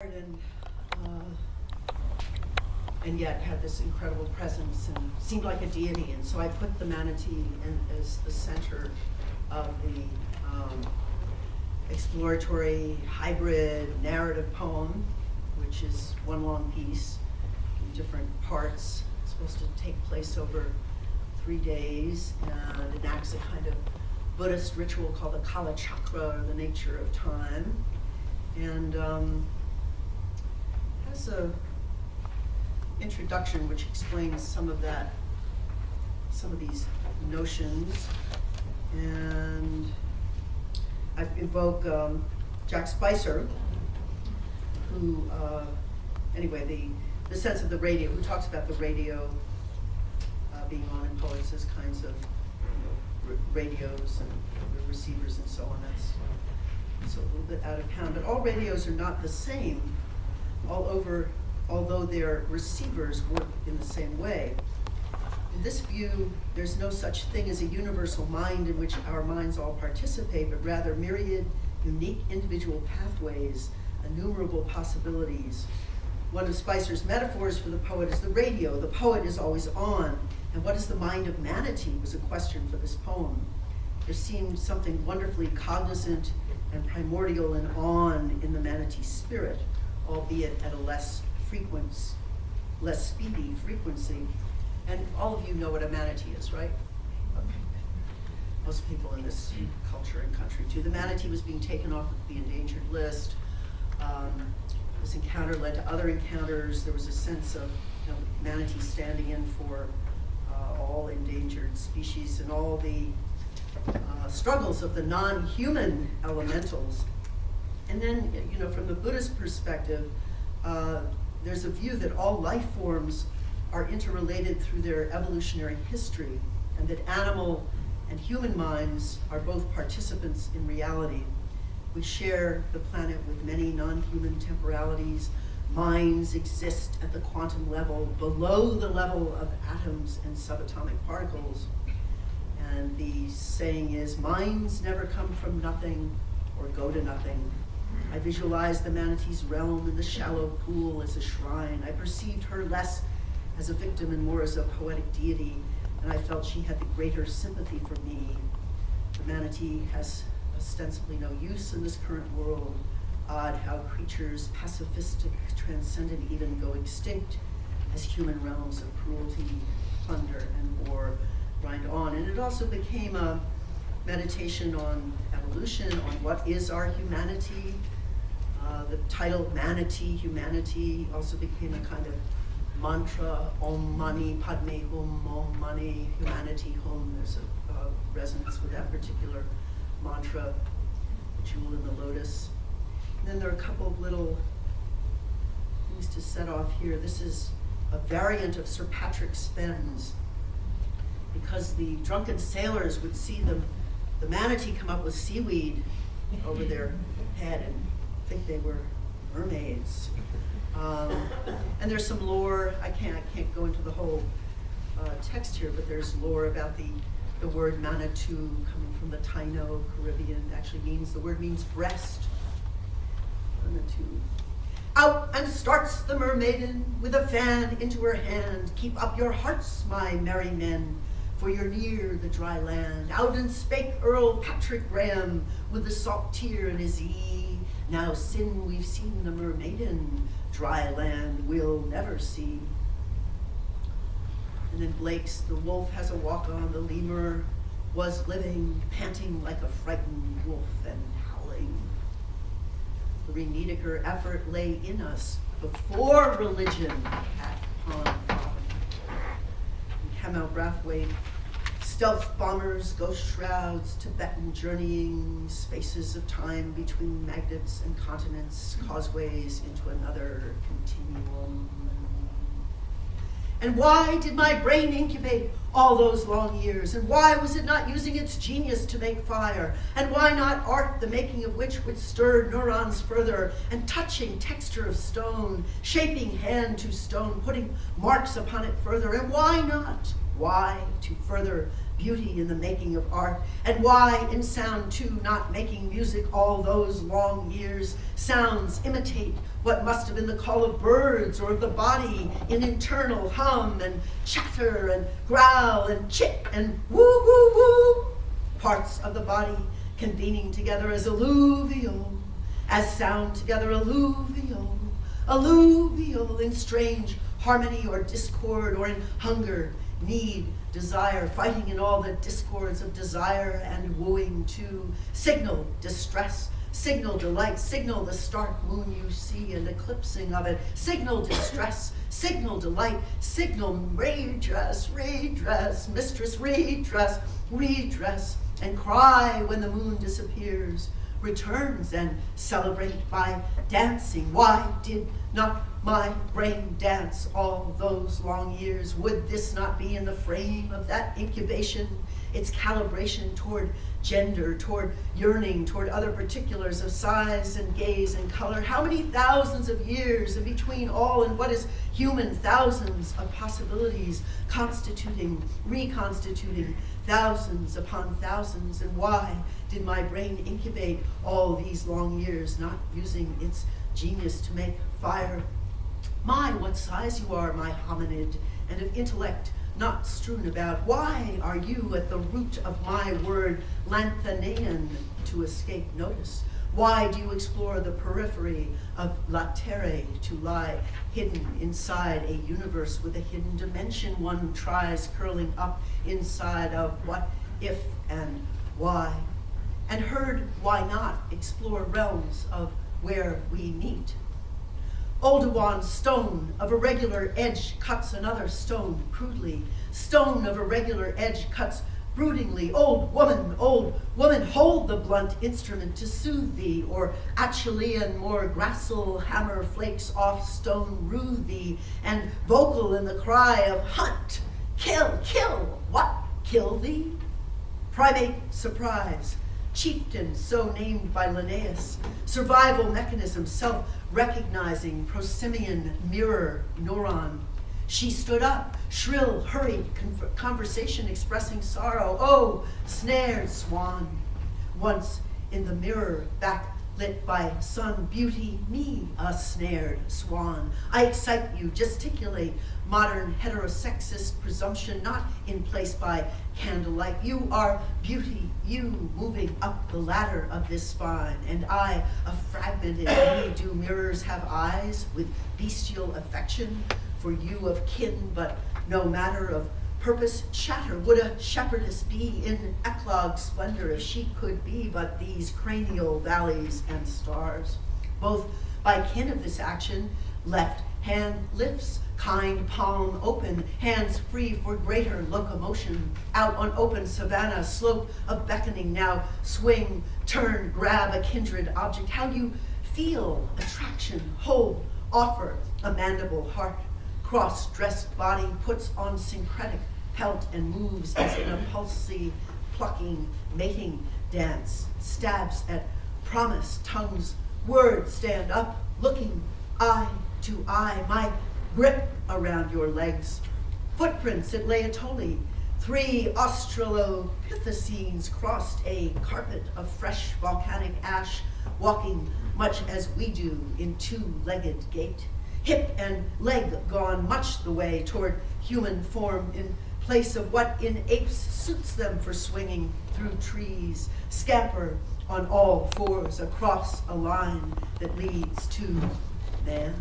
and and yet had this incredible presence and seemed like a deity. And so I put the manatee as the center of the exploratory hybrid narrative poem, which is one long piece in different parts. It's supposed to take place over 3 days and enacts a kind of Buddhist ritual called the Kala Chakra, or the nature of time. And has a introduction which explains some of these notions. And I invoke Jack Spicer, who, anyway, the sense of the radio, who talks about the radio being on in poets as kinds of radios and receivers and so on. That's a little bit out of pound, but all radios are not the same although their receivers work in the same way. In this view, there's no such thing as a universal mind in which our minds all participate, but rather myriad, unique individual pathways, innumerable possibilities. One of Spicer's metaphors for the poet is the radio. The poet is always on. And what is the mind of manatee was a question for this poem. There seemed something wonderfully cognizant and primordial and on in the manatee spirit, albeit at a less speedy frequency. And all of you know what a manatee is, right? Most people in this culture and country too. The manatee was being taken off the endangered list. This encounter led to other encounters. There was a sense of manatee standing in for all endangered species and all the struggles of the non-human elementals. And then, from the Buddhist perspective, there's a view that all life forms are interrelated through their evolutionary history, and that animal and human minds are both participants in reality. We share the planet with many non-human temporalities. Minds exist at the quantum level, below the level of atoms and subatomic particles. And the saying is, minds never come from nothing or go to nothing. I visualized the manatee's realm in the shallow pool as a shrine. I perceived her less as a victim and more as a poetic deity, and I felt she had the greater sympathy for me. The manatee has ostensibly no use in this current world. Odd how creatures, pacifistic, transcendent even, go extinct as human realms of cruelty, plunder, and war grind on. And it also became a meditation on evolution, on what is our humanity. The title Manatee, Humanity, also became a kind of mantra, Om Mani Padme Hum, Om Mani, Humanity Hum. There's a resonance with that particular mantra, the jewel in the lotus. And then there are a couple of little things to set off here. This is a variant of Sir Patrick Spens, because the drunken sailors would see the manatee come up with seaweed over their head and think they were mermaids. And there's some lore. I can't go into the whole text here, but there's lore about the word Manitou coming from the Taino Caribbean. Actually the word means breast. Manitou. Out and starts the mermaiden with a fan into her hand. Keep up your hearts, my merry men, for you're near the dry land. Out and spake Earl Patrick Graham with the salt tear in his ee. Now sin we've seen the mermaiden, dry land we'll never see. And then Blake's, the wolf has a walk on, the lemur was living, panting like a frightened wolf and howling. The Renedeker effort lay in us before religion at Pond Common. And Kamau Brathwaite, stealth bombers, ghost shrouds, Tibetan journeying, spaces of time between magnets and continents, causeways into another continuum. And why did my brain incubate all those long years? And why was it not using its genius to make fire? And why not art, the making of which would stir neurons further, and touching texture of stone, shaping hand to stone, putting marks upon it further? And why not? Why to further beauty in the making of art? And why in sound too, not making music all those long years? Sounds imitate what must have been the call of birds or of the body in internal hum and chatter and growl and chit and woo woo woo, parts of the body convening together as alluvial, as sound together alluvial, alluvial in strange harmony or discord or in hunger, need, desire, fighting in all the discords of desire and wooing to signal distress, signal delight, signal the stark moon you see and eclipsing of it, signal distress, signal delight, signal redress, redress, mistress, redress, redress, and cry when the moon disappears, returns and celebrate by dancing. Why did not my brain dance all those long years? Would this not be in the frame of that incubation, its calibration toward gender, toward yearning, toward other particulars of size and gaze and color? How many thousands of years in between all and what is human, thousands of possibilities constituting, reconstituting, thousands upon thousands, and why did my brain incubate all these long years, not using its genius to make fire? My, what size you are, my hominid, and of intellect not strewn about. Why are you at the root of my word, Lanthanian, to escape notice? Why do you explore the periphery of latere to lie hidden inside a universe with a hidden dimension one tries curling up inside of what, if, and why? And heard, why not explore realms of where we meet? Oldowan stone of irregular edge cuts another stone crudely. Stone of irregular edge cuts broodingly. Old woman, hold the blunt instrument to soothe thee, or Achillean more gracile hammer flakes off stone rue thee, and vocal in the cry of hunt, kill, what, kill thee? Primate surprise, chieftain so named by Linnaeus, survival mechanism, self-recognizing, prosimian mirror neuron. She stood up, shrill, hurried, conversation expressing sorrow. Oh, snared swan, once in the mirror, backlit by sun, beauty, me, a snared swan. I excite you, gesticulate, modern heterosexist presumption not in place by candlelight. You are beauty, you moving up the ladder of this spine, and I, a fragmented me. Do mirrors have eyes with bestial affection for you of kin, but no matter of purpose chatter? Would a shepherdess be in eclogue splendor if she could be but these cranial valleys and stars? Both by kin of this action, left hand lifts, kind palm open, hands free for greater locomotion. Out on open savanna, slope of beckoning, now swing, turn, grab a kindred object. How you feel attraction, hold, offer a mandible heart. Cross-dressed body puts on syncretic pelt and moves as in a pulsy, plucking, mating dance. Stabs at promise, tongues, words stand up, looking eye to eye. My grip around your legs. Footprints at Laetoli. 3 Australopithecines crossed a carpet of fresh volcanic ash, walking much as we do in 2-legged gait. Hip and leg gone much the way toward human form in place of what in apes suits them for swinging through trees. Scamper on all fours across a line that leads to man.